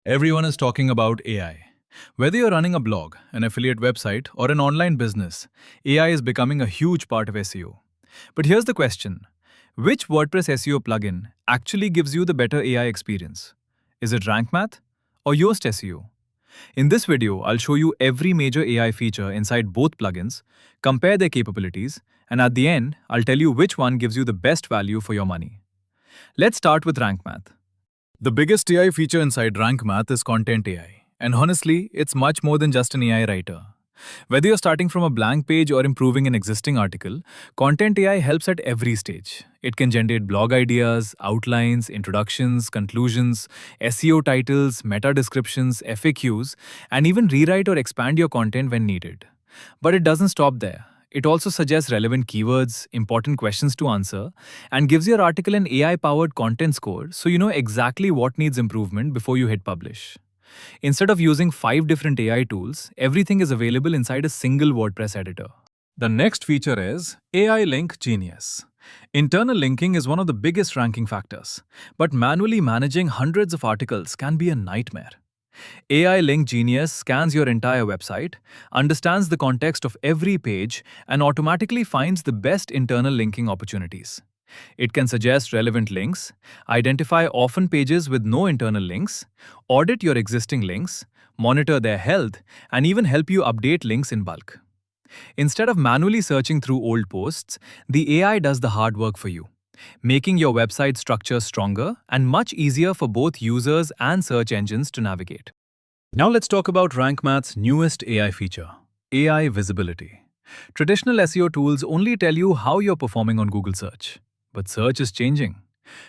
Everyone is talking about AI. Whether you're running a blog, an affiliate website, or an online business, AI is becoming a huge part of SEO. But here's the question. Which WordPress SEO plugin actually gives you the better AI experience? Is it RankMath or Yoast SEO? In this video, I'll show you every major AI feature inside both plugins, compare their capabilities, and at the end, I'll tell you which one gives you the best value for your money. Let's start with RankMath. The biggest AI feature inside RankMath is Content AI. And honestly, it's much more than just an AI writer. Whether you're starting from a blank page or improving an existing article, Content AI helps at every stage. It can generate blog ideas, outlines, introductions, conclusions, SEO titles, meta descriptions, FAQs, and even rewrite or expand your content when needed. But it doesn't stop there. It also suggests relevant keywords, important questions to answer, and gives your article an AI-powered content score so you know exactly what needs improvement before you hit publish. Instead of using 5 different AI tools, everything is available inside a single WordPress editor. The next feature is AI Link Genius. Internal linking is one of the biggest ranking factors, but manually managing hundreds of articles can be a nightmare. AI Link Genius scans your entire website, understands the context of every page, and automatically finds the best internal linking opportunities. It can suggest relevant links, identify orphan pages with no internal links, audit your existing links, monitor their health, and even help you update links in bulk. Instead of manually searching through old posts, the AI does the hard work for you, making your website structure stronger and much easier for both users and search engines to navigate. Now let's talk about RankMath's newest AI feature, AI Visibility. Traditional SEO tools only tell you how you're performing on Google search. But search is changing.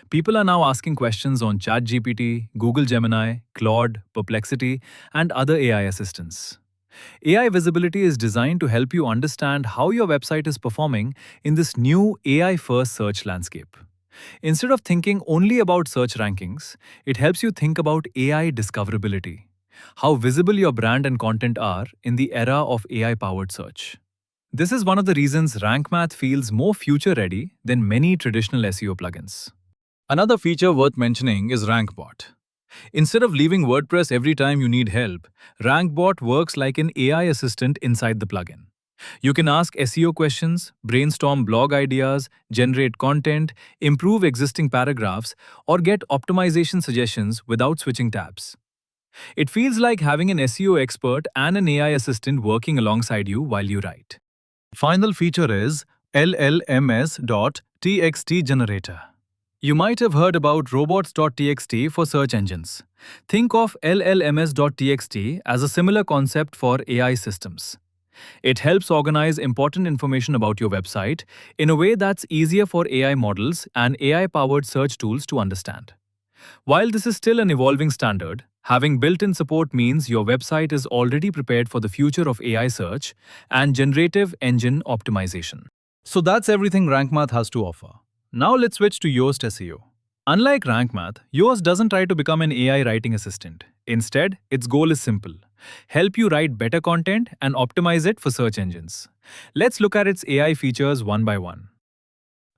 People are now asking questions on ChatGPT, Google Gemini, Claude, Perplexity, and other AI assistants. AI Visibility is designed to help you understand how your website is performing in this new AI-first search landscape. Instead of thinking only about search rankings, it helps you think about AI discoverability, how visible your brand and content are in the era of AI-powered search. This is one of the reasons RankMath feels more future-ready than many traditional SEO plugins. Another feature worth mentioning is RankBot. Instead of leaving WordPress every time you need help, RankBot works like an AI assistant inside the plugin. You can ask SEO questions, brainstorm blog ideas, generate content, improve existing paragraphs, or get optimization suggestions without switching tabs. It feels like having an SEO expert and an AI assistant working alongside you while you write. Final feature is llms.txt generator. You might have heard about robots.txt for search engines. Think of llms.txt as a similar concept for AI systems. It helps organize important information about your website in a way that's easier for AI models and AI-powered search tools to understand. While this is still an evolving standard, having built-in support means your website is already prepared for the future of AI search and generative engine optimization. So that's everything RankMath has to offer. Now let's switch to Yoast SEO. Unlike RankMath, Yoast doesn't try to become an AI writing assistant. Instead, its goal is simple: help you write better content and optimize it for search engines. Let's look at its AI features one by one.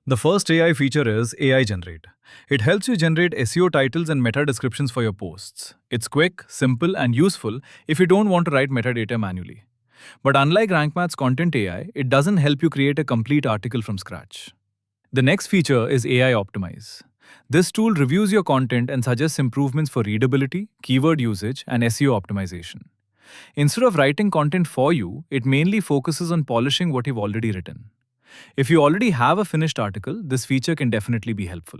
The first AI feature is AI Generate. It helps you generate SEO titles and meta descriptions for your posts. It's quick, simple, and useful if you don't want to write metadata manually. But unlike RankMath's Content AI, it doesn't help you create a complete article from scratch. The next feature is AI Optimize. This tool reviews your content and suggests improvements for readability, keyword usage, and SEO optimization. Instead of writing content for you, it mainly focuses on polishing what you've already written. If you already have a finished article, this feature can definitely be helpful.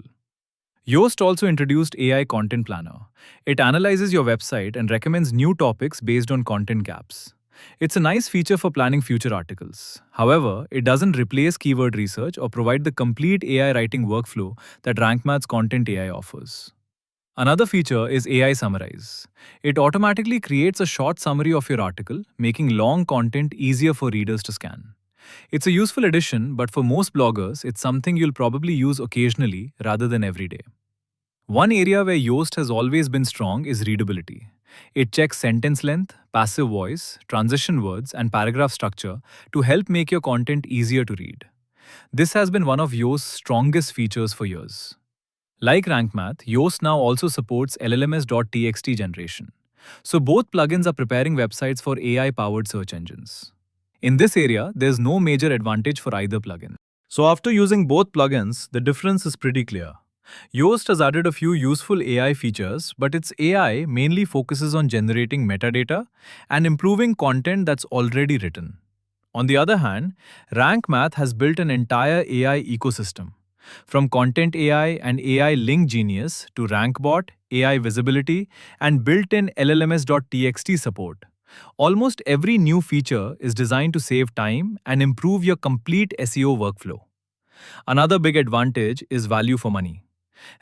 Yoast also introduced AI Content Planner. It analyzes your website and recommends new topics based on content gaps. It's a nice feature for planning future articles. However, it doesn't replace keyword research or provide the complete AI writing workflow that RankMath's Content AI offers. Another feature is AI Summarize. It automatically creates a short summary of your article, making long content easier for readers to scan. It's a useful addition, but for most bloggers, it's something you'll probably use occasionally rather than every day. One area where Yoast has always been strong is readability. It checks sentence length, passive voice, transition words, and paragraph structure to help make your content easier to read. This has been one of Yoast's strongest features for years. Like RankMath, Yoast now also supports llms.txt generation. So both plugins are preparing websites for AI-powered search engines. In this area, there's no major advantage for either plugin. So after using both plugins, the difference is pretty clear. Yoast has added a few useful AI features, but its AI mainly focuses on generating metadata and improving content that's already written. On the other hand, RankMath has built an entire AI ecosystem. From Content AI and AI Link Genius to RankBot, AI Visibility, and built-in llms.txt support. Almost every new feature is designed to save time and improve your complete SEO workflow. Another big advantage is value for money.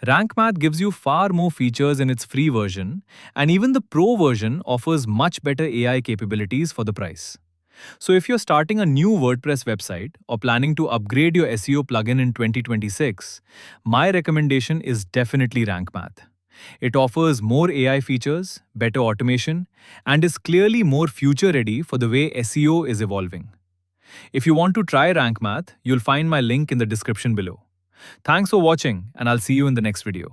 RankMath gives you far more features in its free version, and even the Pro version offers much better AI capabilities for the price. So if you're starting a new WordPress website or planning to upgrade your SEO plugin in 2026, my recommendation is definitely RankMath. It offers more AI features, better automation, and is clearly more future-ready for the way SEO is evolving. If you want to try RankMath, you'll find my link in the description below. Thanks for watching, and I'll see you in the next video.